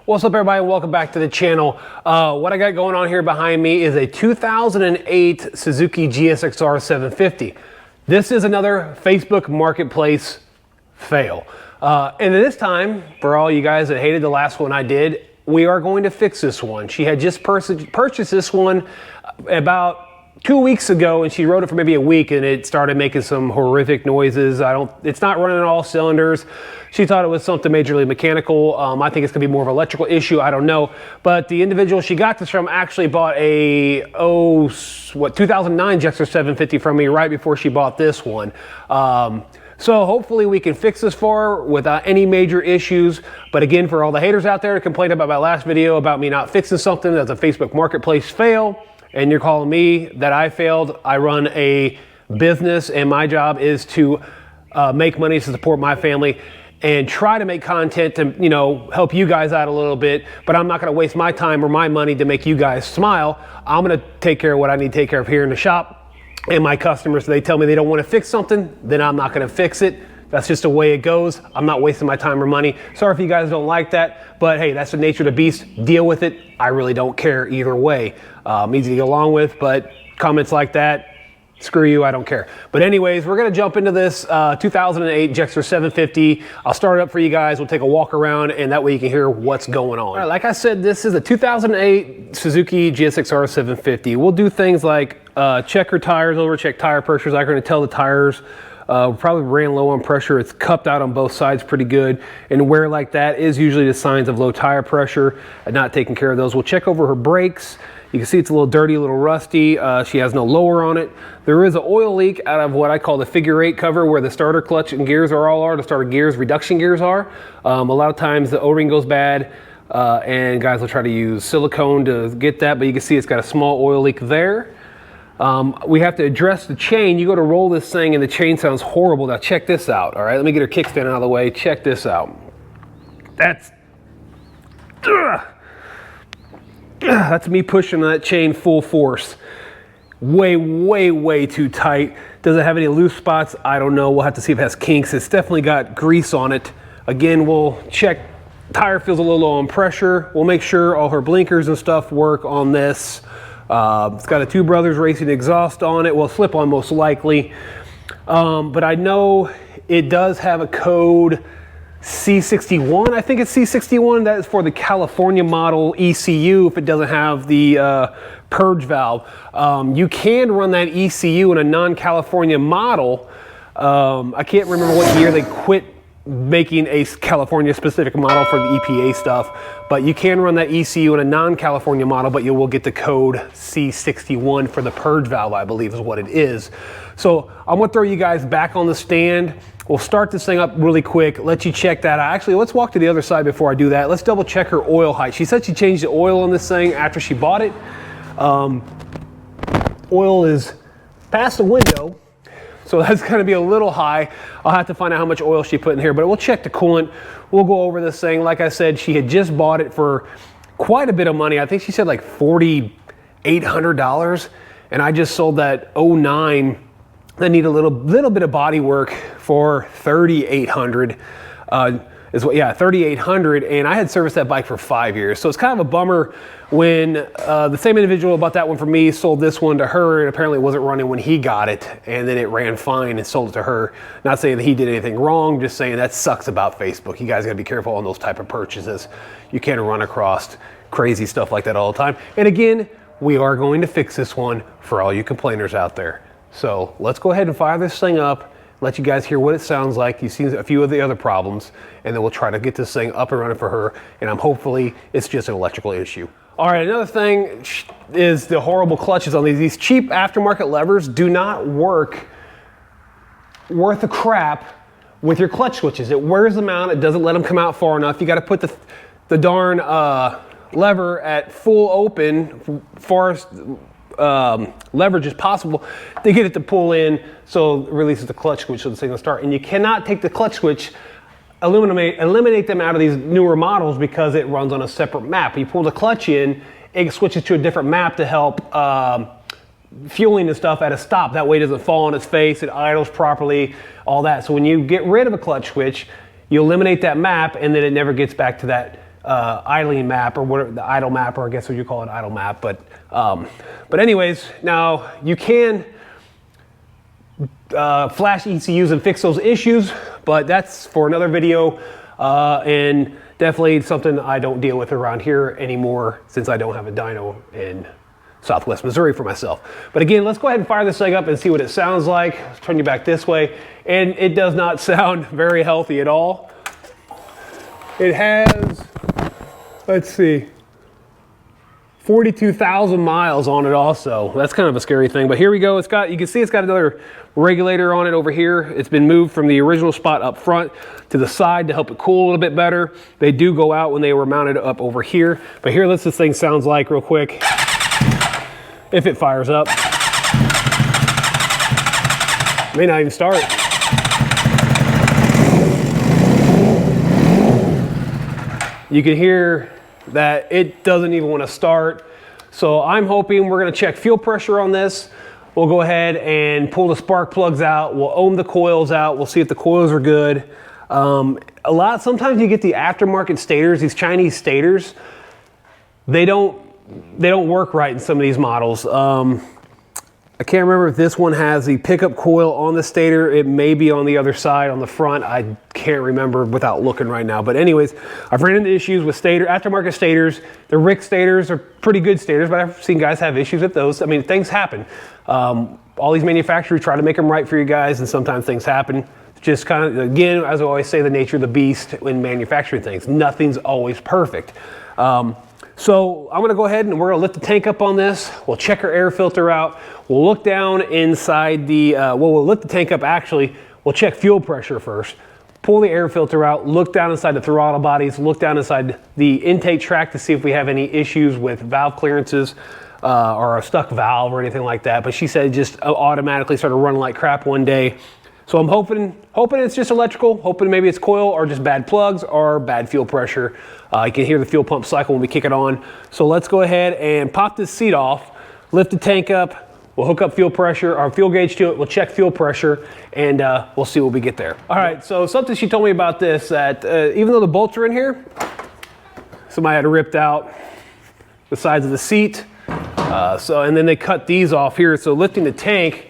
What's up, everybody, and welcome back to the channel. What I got going on here behind me is a 2008 Suzuki GSX-R750. This is another Facebook Marketplace fail. And this time, for all you guys that hated the last one I did, we are going to fix this one. She had just purchased this one about 2 weeks ago, and she rode it for maybe a week, and it started making some horrific noises. It's not running on all cylinders. She thought it was something majorly mechanical. I think it's gonna be more of an electrical issue, I don't know. But the individual she got this from actually bought a 2009 GSX-R750 from me right before she bought this one. So hopefully we can fix this for her without any major issues. But again, for all the haters out there that complained about my last video about me not fixing something that's a Facebook Marketplace fail, and you're calling me that I failed. I run a business, and my job is to make money to support my family and try to make content to, you know, help you guys out a little bit. But I'm not going to waste my time or my money to make you guys smile. I'm going to take care of what I need to take care of here in the shop. And my customers, they tell me they don't want to fix something, then I'm not going to fix it. That's just the way it goes. I'm not wasting my time or money. Sorry if you guys don't like that, but hey, that's the nature of the beast. Deal with it. I really don't care either way. Easy to get along with, but comments like that, screw you, I don't care. But anyways, we're gonna jump into this 2008 GSX-R750. I'll start it up for you guys. We'll take a walk around, and that way you can hear what's going on. All right, like I said, this is a 2008 Suzuki GSX-R750. We'll do things like check her tires over, check tire pressures. I'm gonna tell the tires probably ran low on pressure. It's cupped out on both sides pretty good, and wear like that is usually the signs of low tire pressure and not taking care of those. We'll check over her brakes. You can see it's a little dirty, a little rusty. She has no lower on it. There is an oil leak out of what I call the figure 8 cover, where the starter clutch and gears the starter gears, reduction gears are. A lot of times the O-ring goes bad, and guys will try to use silicone to get that, but you can see it's got a small oil leak there. We have to address the chain. You go to roll this thing and the chain sounds horrible. Now check this out, all right? Let me get her kickstand out of the way. Check this out. That's me pushing that chain full force. Way, way, way too tight. Does it have any loose spots? I don't know. We'll have to see if it has kinks. It's definitely got grease on it. Again, we'll check. Tire feels a little low on pressure. We'll make sure all her blinkers and stuff work on this. It's got a Two Brothers Racing exhaust on it. Well, slip on most likely. But I know it does have a code C61. I think it's C61. That is for the California model ECU if it doesn't have the purge valve. You can run that ECU in a non-California model. I can't remember what year they quit making a California specific model for the EPA stuff, but you can run that ECU in a non-California model, but you will get the code C61 for the purge valve, I believe is what it is. So I'm gonna throw you guys back on the stand. We'll start this thing up really quick, let you check that out. Actually, let's walk to the other side before I do that. Let's double check her oil height. She said she changed the oil on this thing after she bought it. Oil is past the window, so that's gonna be a little high. I'll have to find out how much oil she put in here, but we'll check the coolant. We'll go over this thing. Like I said, she had just bought it for quite a bit of money. I think she said like $4,800, and I just sold that 09 that need a little bit of body work for $3,800. $3,800, and I had serviced that bike for 5 years. So it's kind of a bummer when the same individual bought that one for me sold this one to her, and apparently it wasn't running when he got it, and then it ran fine and sold it to her. Not saying that he did anything wrong, just saying that sucks about Facebook. You guys gotta be careful on those type of purchases. You can't run across crazy stuff like that all the time. And again, we are going to fix this one for all you complainers out there. So let's go ahead and fire this thing up, let you guys hear what it sounds like. You've seen a few of the other problems, and then we'll try to get this thing up and running for her, and hopefully it's just an electrical issue. All right, another thing is the horrible clutches on these. These cheap aftermarket levers do not work worth a crap with your clutch switches. It wears them out, it doesn't let them come out far enough. You gotta put the darn lever at full open, farthest leverage as possible to get it to pull in, so it releases the clutch switch so the thing will start. And you cannot take the clutch switch, eliminate them out of these newer models because it runs on a separate map. You pull the clutch in, it switches to a different map to help fueling and stuff at a stop. That way it doesn't fall on its face, it idles properly, all that. So when you get rid of a clutch switch, you eliminate that map, and then it never gets back to that idling map, or whatever, the idle map, or I guess what you call it, idle map. But anyways, now you can flash ECUs and fix those issues, but that's for another video, and definitely something I don't deal with around here anymore since I don't have a dyno in Southwest Missouri for myself. But again, let's go ahead and fire this thing up and see what it sounds like. Let's turn you back this way, and it does not sound very healthy at all. It has, let's see, 42,000 miles on it also. That's kind of a scary thing, but here we go. It's got, you can see it's got another regulator on it over here. It's been moved from the original spot up front to the side to help it cool a little bit better. They do go out when they were mounted up over here. But here, let's this thing sounds like real quick. If it fires up. May not even start. You can hear that it doesn't even want to start. So I'm hoping we're going to check fuel pressure on this. We'll go ahead and pull the spark plugs out. We'll ohm the coils out. We'll see if the coils are good. Sometimes you get the aftermarket stators, these Chinese stators. They don't work right in some of these models. I can't remember if this one has the pickup coil on the stator. It may be on the other side on the front. I can't remember without looking right now. But anyways, I've ran into issues with aftermarket stators. The Rick stators are pretty good stators, but I've seen guys have issues with those. I mean, things happen. All these manufacturers try to make them right for you guys, and sometimes things happen. Just kind of, again, as I always say, the nature of the beast when manufacturing things. Nothing's always perfect. So I'm gonna go ahead and we're gonna lift the tank up on this. We'll check our air filter out. We'll look down inside the, we'll lift the tank up actually. We'll check fuel pressure first. Pull the air filter out, look down inside the throttle bodies, look down inside the intake tract to see if we have any issues with valve clearances or a stuck valve or anything like that. But she said it just automatically started running like crap one day. So I'm hoping it's just electrical, hoping maybe it's coil or just bad plugs or bad fuel pressure. You can hear the fuel pump cycle when we kick it on. So let's go ahead and pop this seat off, lift the tank up, we'll hook up fuel pressure, or fuel gauge to it, we'll check fuel pressure, and we'll see what we get there. All right, so something she told me about this, that even though the bolts are in here, somebody had ripped out the sides of the seat. And then they cut these off here. So lifting the tank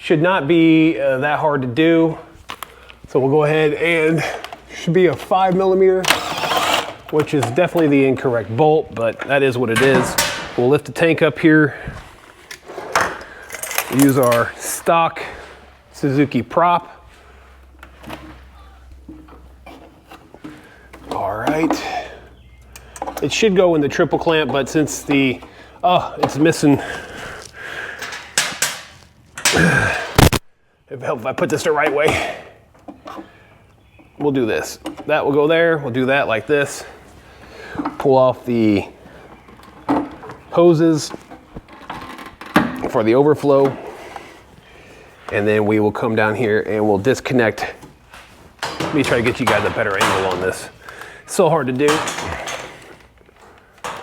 should not be that hard to do. So we'll go ahead and should be a 5mm, which is definitely the incorrect bolt, but that is what it is. We'll lift the tank up here, use our stock Suzuki prop. All right. It should go in the triple clamp, but since it's missing, it helps if I put this the right way. We'll do this. That will go there. We'll do that like this. Pull off the hoses for the overflow. And then we will come down here and we'll disconnect. Let me try to get you guys a better angle on this. It's so hard to do.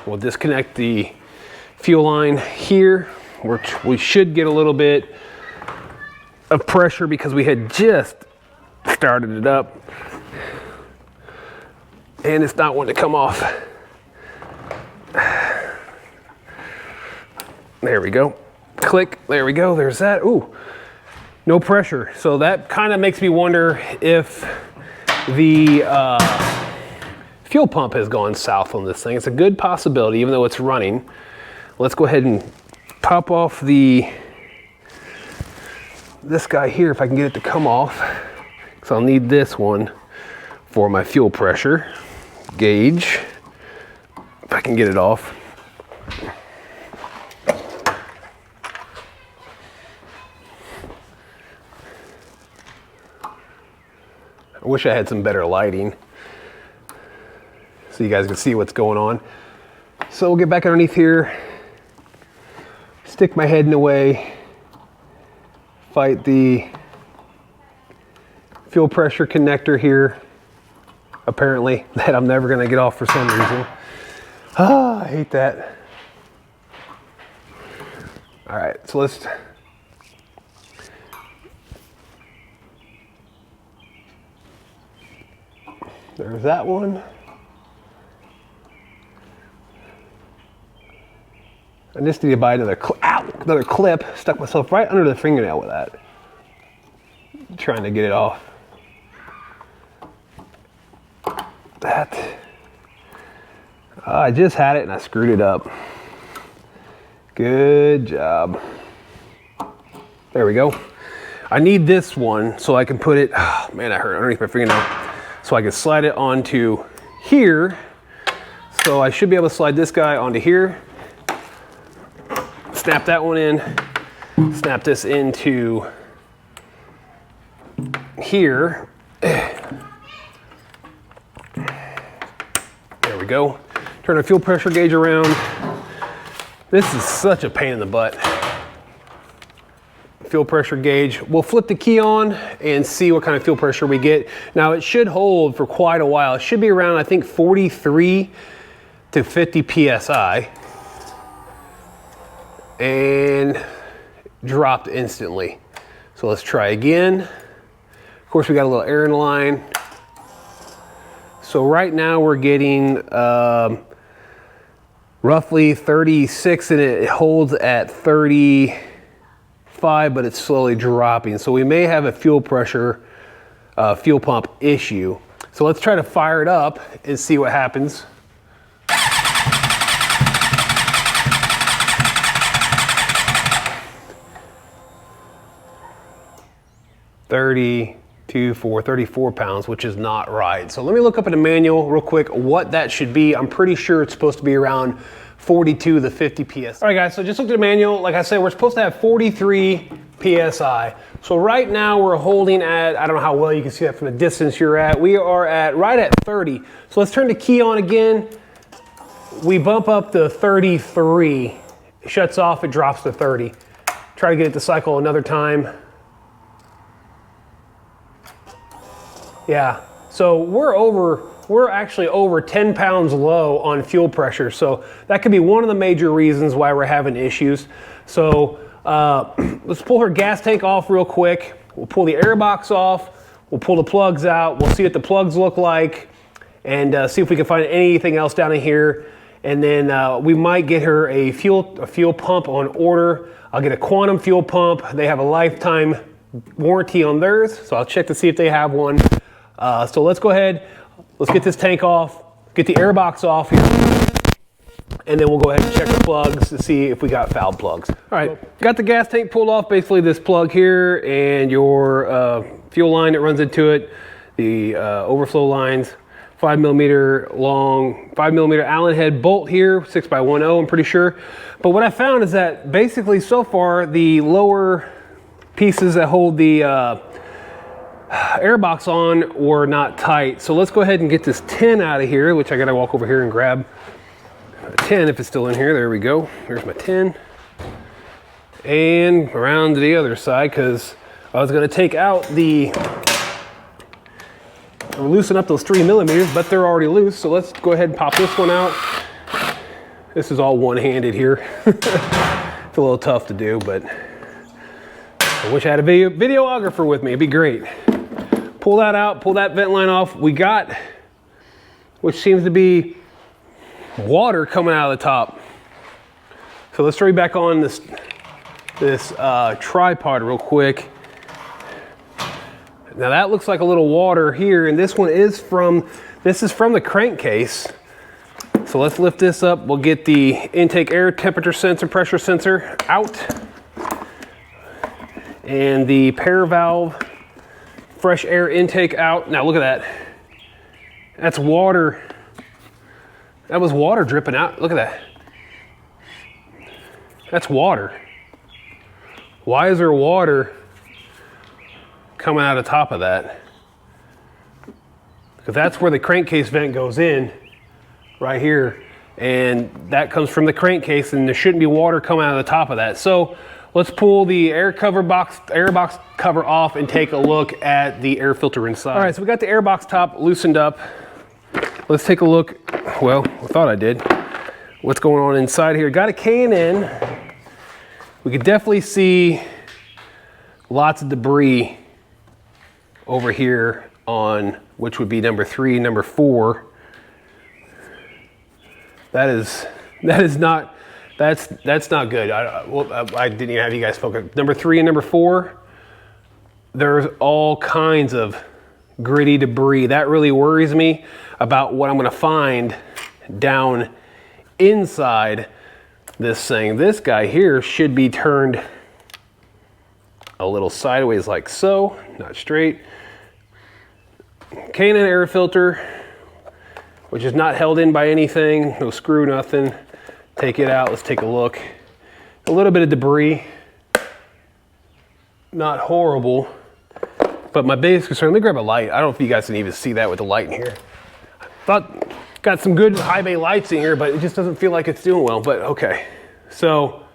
We'll disconnect the fuel line here. We should get a little bit of pressure because we had just started it up and it's not wanting to come off. There we go. Click. There we go. There's that. Ooh, no pressure. So that kind of makes me wonder if the fuel pump has gone south on this thing. It's a good possibility, even though it's running. Let's go ahead and pop off this guy here if I can get it to come off. So I'll need this one for my fuel pressure gauge, if I can get it off. I wish I had some better lighting so you guys can see what's going on. So we'll get back underneath here, stick my head in the way, fight the fuel pressure connector here, apparently, that I'm never gonna get off for some reason. Ah, I hate that. All right, so let's, there's that one. I just need to buy another clip. Stuck myself right under the fingernail with that. Trying to get it off. I just had it and I screwed it up. Good job. There we go. I need this one so I can put it, oh man, I hurt underneath my fingernail. So I can slide it onto here. So I should be able to slide this guy onto here. Snap that one in. Snap this into here. There we go. Turn our fuel pressure gauge around. This is such a pain in the butt. Fuel pressure gauge. We'll flip the key on and see what kind of fuel pressure we get. Now it should hold for quite a while. It should be around, I think, 43 to 50 PSI. And dropped instantly. So let's try again. Of course, we got a little air in the line. So right now we're getting roughly 36 and it holds at 35, but it's slowly dropping. So we may have a fuel pressure, fuel pump issue. So let's try to fire it up and see what happens. For 34 pounds, which is not right. So let me look up in the manual real quick what that should be. I'm pretty sure it's supposed to be around 42 to 50 PSI. All right guys, so just looked at the manual. Like I said, we're supposed to have 43 PSI. So right now we're holding at, I don't know how well you can see that from the distance you're at. We are at right at 30. So let's turn the key on again. We bump up to 33. It shuts off, it drops to 30. Try to get it to cycle another time. Yeah, so we're actually over 10 pounds low on fuel pressure. So that could be one of the major reasons why we're having issues. So let's pull her gas tank off real quick. We'll pull the air box off. We'll pull the plugs out. We'll see what the plugs look like and see if we can find anything else down in here. And then we might get her a fuel pump on order. I'll get a Quantum fuel pump. They have a lifetime warranty on theirs. So I'll check to see if they have one. So let's go ahead, let's get this tank off, get the air box off here, and then we'll go ahead and check the plugs to see if we got fouled plugs. All right, got the gas tank pulled off, basically this plug here and your fuel line that runs into it, the overflow lines, 5mm long, 5mm Allen head bolt here, 6x10, I'm pretty sure. But what I found is that basically so far the lower pieces that hold the air box on were not tight. So let's go ahead and get this tin out of here, which I gotta walk over here and grab a tin if it's still in here. There we go. Here's my tin. And around to the other side, because I was gonna take out loosen up those 3mm, but they're already loose. So let's go ahead and pop this one out. This is all one-handed here. It's a little tough to do, but I wish I had a videographer with me. It'd be great. Pull that out, pull that vent line off. We got, which seems to be water coming out of the top. So let's throw you back on this tripod real quick. Now that looks like a little water here, and this one is from the crankcase. So let's lift this up. We'll get the intake air temperature sensor, pressure sensor out. And the pair valve, fresh air intake out. Now look at that. That's water. That was water dripping out. Look at that. That's water. Why is there water coming out of top of that? Because that's where the crankcase vent goes in, right here. And that comes from the crankcase, and there shouldn't be water coming out of the top of that. So let's pull the air box cover off and take a look at the air filter inside. All right, so we got the air box top loosened up. Let's take a look. Well, I thought I did. What's going on inside here? Got a K&N. We could definitely see lots of debris over here on which would be number 3, number 4. That is not That's not good. I didn't even have you guys focus. Number 3 and number 4, there's all kinds of gritty debris. That really worries me about what I'm gonna find down inside this thing. This guy here should be turned a little sideways like so, not straight. K&N air filter, which is not held in by anything, no screw, nothing. Take it out, let's take a look. A little bit of debris, not horrible, but my biggest concern, let me grab a light. I don't know if you guys can even see that with the light in here. Thought, got some good high bay lights in here, but it just doesn't feel like it's doing well, but okay. So,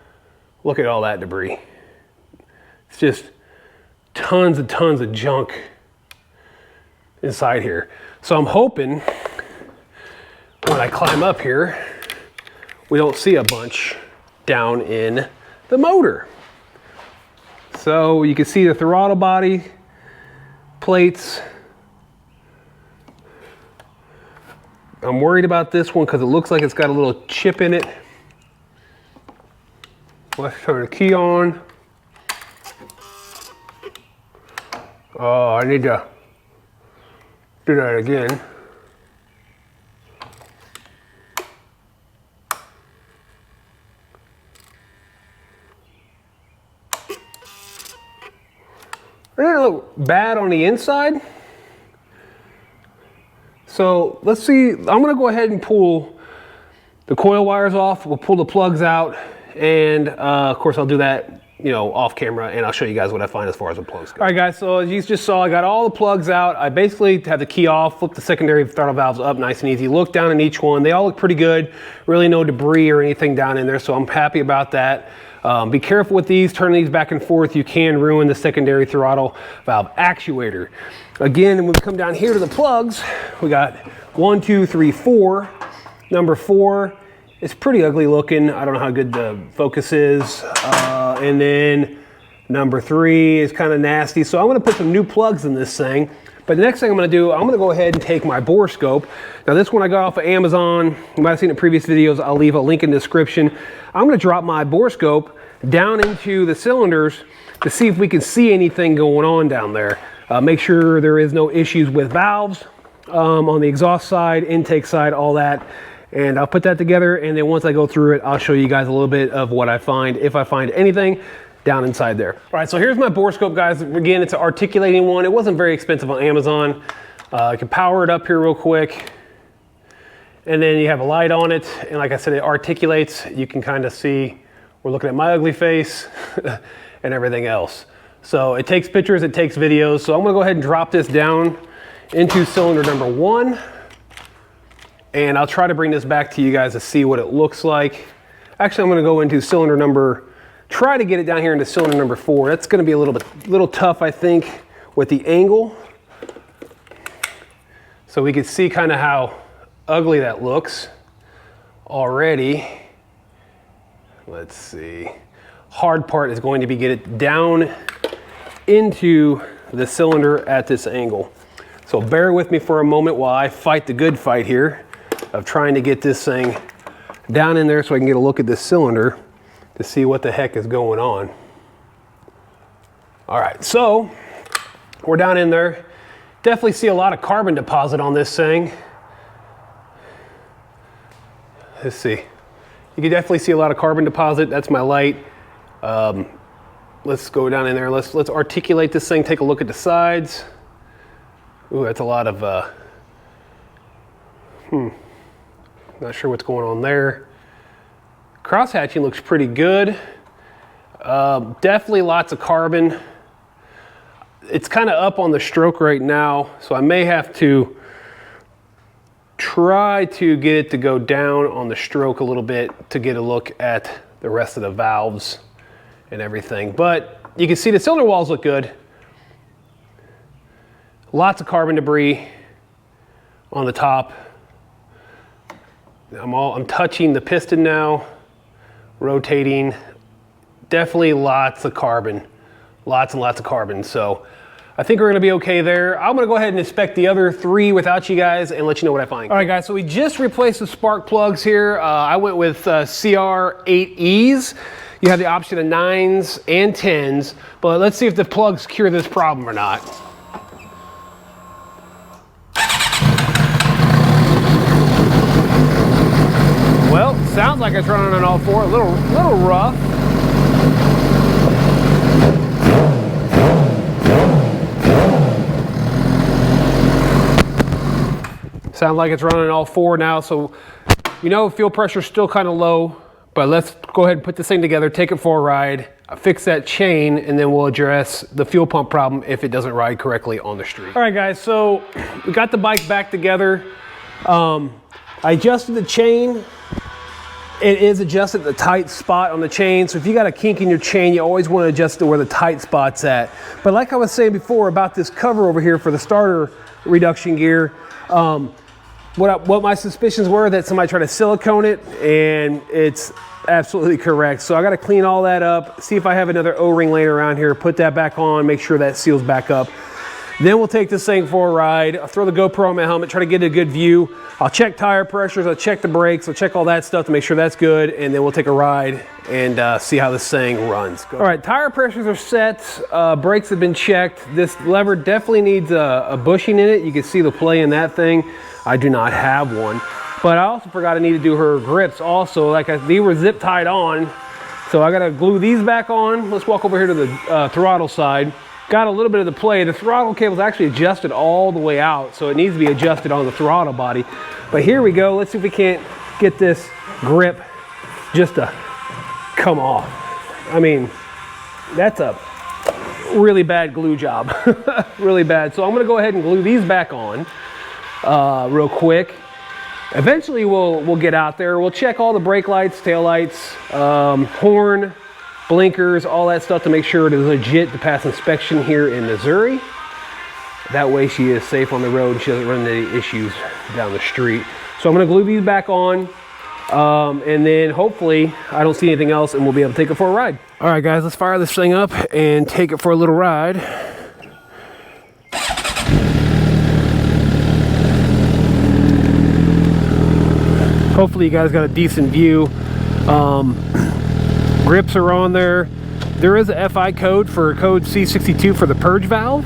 look at all that debris. It's just tons and tons of junk inside here. So I'm hoping when I climb up here, we don't see a bunch down in the motor. So you can see the throttle body plates. I'm worried about this one because it looks like it's got a little chip in it. Let's turn the key on. Oh, I need to do that again. It didn't look bad on the inside. So let's see, I'm gonna go ahead and pull the coil wires off. We'll pull the plugs out, and of course I'll do that, you know, off camera, and I'll show you guys what I find as far as the plugs go. All right guys, so as you just saw, I got all the plugs out. I basically have the key off, flip the secondary throttle valves up nice and easy, look down in each one. They all look pretty good, really no debris or anything down in there, so I'm happy about that. Be careful with these, turn these back and forth. You can ruin the secondary throttle valve actuator. Again, when we come down here to the plugs, we got 1, 2, 3, 4. Number 4 is pretty ugly looking. I don't know how good the focus is. And then number 3 is kind of nasty. So I'm gonna put some new plugs in this thing. But the next thing I'm gonna do, I'm gonna go ahead and take my bore scope. Now this one I got off of Amazon. You might have seen it in previous videos. I'll leave a link in the description. I'm gonna drop my bore scope down into the cylinders to see if we can see anything going on down there. Make sure there is no issues with valves on the exhaust side, intake side, all that. And I'll put that together, and then once I go through it, I'll show you guys a little bit of what I find, if I find anything down inside there. All right, so here's my bore scope, guys. Again, it's an articulating one. It wasn't very expensive on Amazon. I can power it up here real quick. And then you have a light on it. And like I said, it articulates. You can kind of see, we're looking at my ugly face and everything else. So it takes pictures, it takes videos. So I'm gonna go ahead and drop this down into cylinder number 1. And I'll try to bring this back to you guys to see what it looks like. Actually, I'm gonna go into cylinder number, try to get it down here into cylinder number 4. That's gonna be a little tough, I think, with the angle. So we can see kind of how ugly that looks already. Let's see. Hard part is going to be get it down into the cylinder at this angle. So bear with me for a moment while I fight the good fight here of trying to get this thing down in there so I can get a look at this cylinder to see what the heck is going on. All right, so we're down in there. Definitely see a lot of carbon deposit on this thing. Let's see. You can definitely see a lot of carbon deposit. That's my light. Let's go down in there. Let's articulate this thing. Take a look at the sides. Ooh, that's a lot of, not sure what's going on there. Cross hatching looks pretty good. Definitely lots of carbon. It's kind of up on the stroke right now, so I may have to try to get it to go down on the stroke a little bit to get a look at the rest of the valves and everything. But you can see the cylinder walls look good. Lots of carbon debris on the top. I'm touching the piston now, rotating. Definitely lots of carbon, lots and lots of carbon. So I think we're gonna be okay there. I'm gonna go ahead and inspect the other 3 without you guys and let you know what I find. All right guys, so we just replaced the spark plugs here. I went with CR8Es. You have the option of 9s and 10s, but let's see if the plugs cure this problem or not. Well, sounds like it's running on all 4. A little rough. Sounds like it's running on all 4 now, so you know fuel pressure's still kind of low, but let's go ahead and put this thing together, take it for a ride, fix that chain, and then we'll address the fuel pump problem if it doesn't ride correctly on the street. All right guys, so we got the bike back together. I adjusted the chain. It is adjusted at the tight spot on the chain. So if you got a kink in your chain, you always want to adjust it where the tight spot's at. But like I was saying before about this cover over here for the starter reduction gear, what my suspicions were that somebody tried to silicone it, and it's absolutely correct. So I got to clean all that up, see if I have another O-ring laying around here, put that back on, make sure that seals back up. Then we'll take this thing for a ride. I'll throw the GoPro on my helmet, try to get a good view. I'll check tire pressures, I'll check the brakes, I'll check all that stuff to make sure that's good, and then we'll take a ride and see how this thing runs. All right, tire pressures are set, brakes have been checked. This lever definitely needs a bushing in it. You can see the play in that thing. I do not have one. But I also forgot I need to do her grips also. These were zip tied on, so I gotta glue these back on. Let's walk over here to the throttle side. Got a little bit of the play. The throttle cable is actually adjusted all the way out, so it needs to be adjusted on the throttle body. But here we go. Let's see if we can't get this grip just to come off. I mean, that's a really bad glue job. Really bad. So I'm gonna go ahead and glue these back on real quick. Eventually we'll get out there. We'll check all the brake lights, tail lights, horn, blinkers, all that stuff to make sure it is legit to pass inspection here in Missouri. That way she is safe on the road and she doesn't run into any issues down the street. So I'm gonna glue these back on, and then hopefully I don't see anything else and we'll be able to take it for a ride. All right guys, let's fire this thing up and take it for a little ride. Hopefully you guys got a decent view. Grips are on there. There is a FI code for code C62 for the purge valve.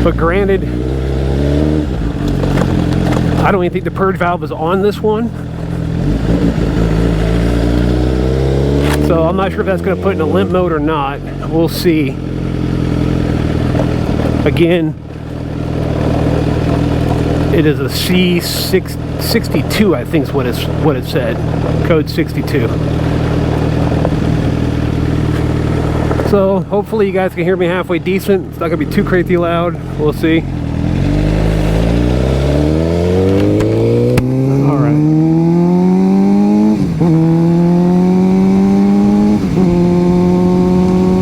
But granted, I don't even think the purge valve is on this one. So I'm not sure if that's going to put in a limp mode or not. We'll see. Again, it is a C62, I think is what it said. Code 62. So hopefully you guys can hear me halfway decent. It's not gonna be too crazy loud. We'll see. All right.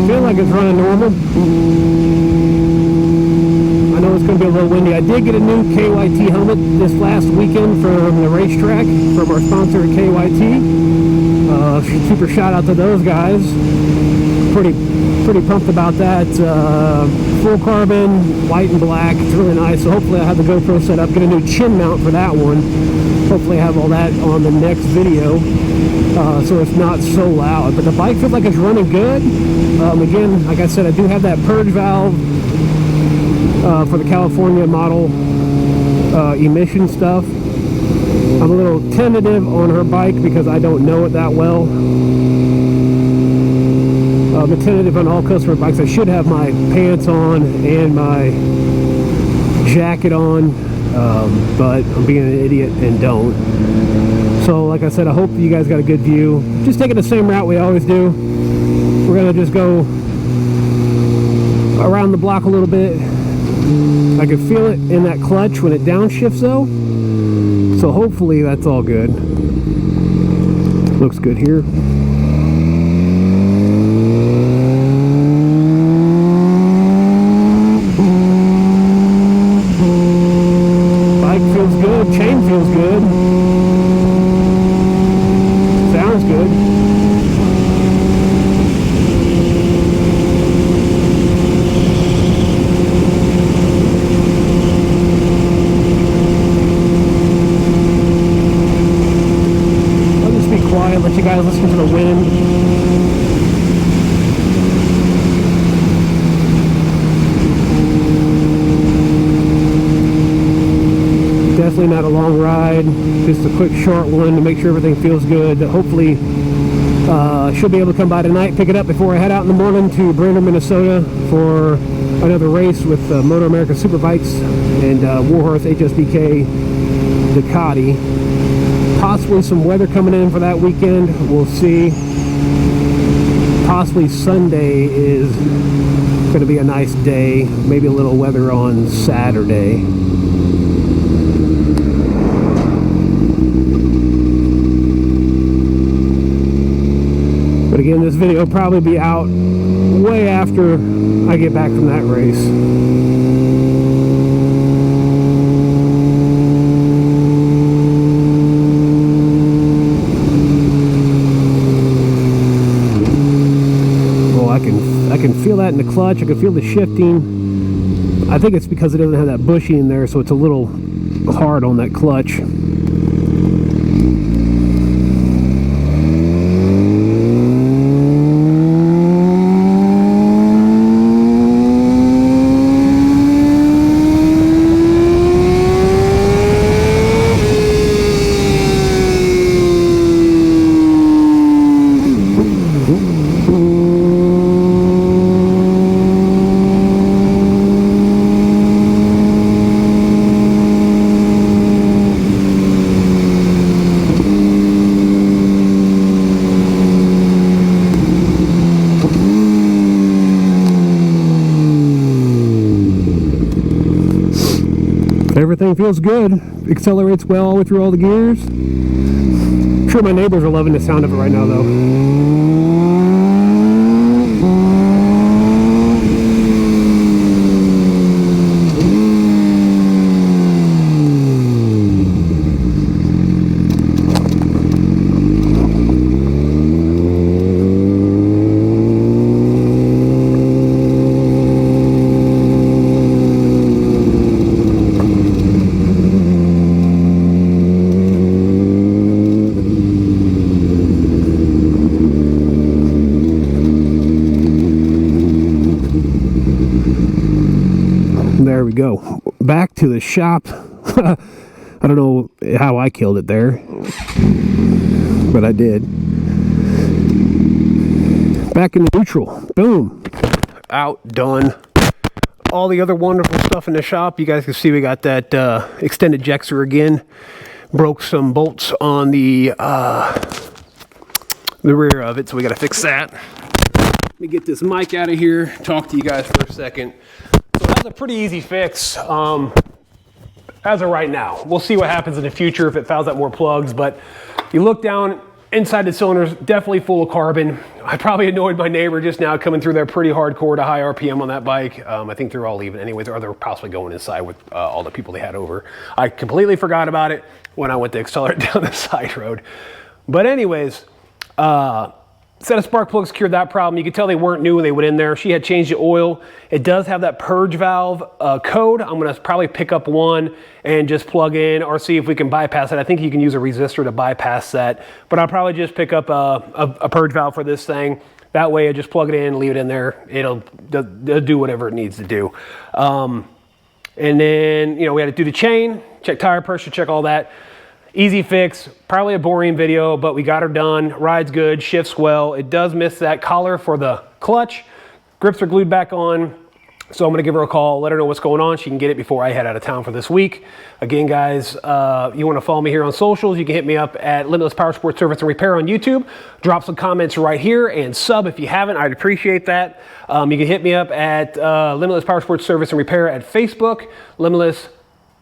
Feel like it's running normal. I know it's gonna be a little windy. I did get a new KYT helmet this last weekend from the racetrack from our sponsor KYT. Super shout out to those guys. Pretty pumped about that. Full carbon, white and black. It's really nice. So hopefully I have the GoPro set up. Get a new chin mount for that one. Hopefully I have all that on the next video, so it's not so loud. But the bike feels like it's running good. Again, like I said, I do have that purge valve for the California model emission stuff. I'm a little tentative on her bike because I don't know it that well. I'm tentative on all customer bikes. I should have my pants on and my jacket on, but I'm being an idiot and don't. So like I said, I hope you guys got a good view. Just taking the same route we always do. We're gonna just go around the block a little bit. I can feel it in that clutch when it downshifts though. So hopefully that's all good. Looks good here. Bike feels good, chain feels good. Sounds good. outside, let you guys listen to the wind. Definitely not a long ride, just a quick short one to make sure everything feels good. Hopefully should be able to come by tonight, pick it up before I head out in the morning to Brainerd, Minnesota for another race with Moto America Superbikes and Warhorse HSBK Ducati. Possibly some weather coming in for that weekend, we'll see. Possibly Sunday is going to be a nice day, maybe a little weather on Saturday. But again, this video will probably be out way after I get back from that race. Oh, I can feel that in the clutch. I can feel the shifting. I think it's because it doesn't have that bushing in there, so it's a little hard on that clutch. Everything feels good, accelerates well all the way through all the gears. I'm sure my neighbors are loving the sound of it right now though. There we go. Back to the shop. I don't know how I killed it there, but I did. Back in the neutral. Boom. Out. Done. All the other wonderful stuff in the shop. You guys can see we got that extended jusr again. Broke some bolts on the rear of it, so we got to fix that. Let me get this mic out of here. Talk to you guys for a second. So that's a pretty easy fix as of right now. We'll see what happens in the future if it fouls out more plugs, but you look down inside the cylinders, definitely full of carbon. I probably annoyed my neighbor just now coming through there pretty hardcore to high RPM on that bike. I think they're all leaving anyways, or they're possibly going inside with all the people they had over. I completely forgot about it when I went to accelerate down the side road. But anyways, set of spark plugs cured that problem. You could tell they weren't new when they went in there. She had changed the oil. It does have that purge valve code. I'm gonna probably pick up one and just plug in or see if we can bypass it. I think you can use a resistor to bypass that, but I'll probably just pick up a purge valve for this thing. That way I just plug it in, leave it in there. It'll do whatever it needs to do. And then, you know, we had to do the chain, check tire pressure, check all that. Easy fix, probably a boring video, but we got her done. Rides good, shifts well. It does miss that collar for the clutch. Grips are glued back on, so I'm gonna give her a call, let her know what's going on. She can get it before I head out of town for this week. Again, guys, you wanna follow me here on socials, you can hit me up at Limitless Power Sports Service and Repair on YouTube. Drop some comments right here and sub if you haven't, I'd appreciate that. You can hit me up at Limitless Power Sports Service and Repair at Facebook, Limitless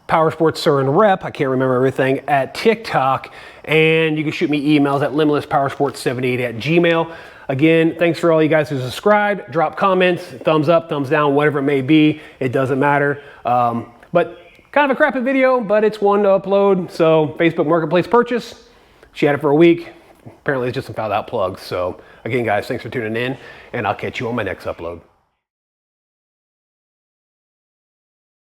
Power Sports Sir and Rep, I can't remember everything, at TikTok, and you can shoot me emails at limitlesspowersports78@gmail.com. Again, thanks for all you guys who subscribed, drop comments, thumbs up, thumbs down, whatever it may be, it doesn't matter. But kind of a crappy video, but it's one to upload. So Facebook Marketplace purchase, she had it for a week. Apparently it's just some fouled out plugs. So again, guys, thanks for tuning in, and I'll catch you on my next upload.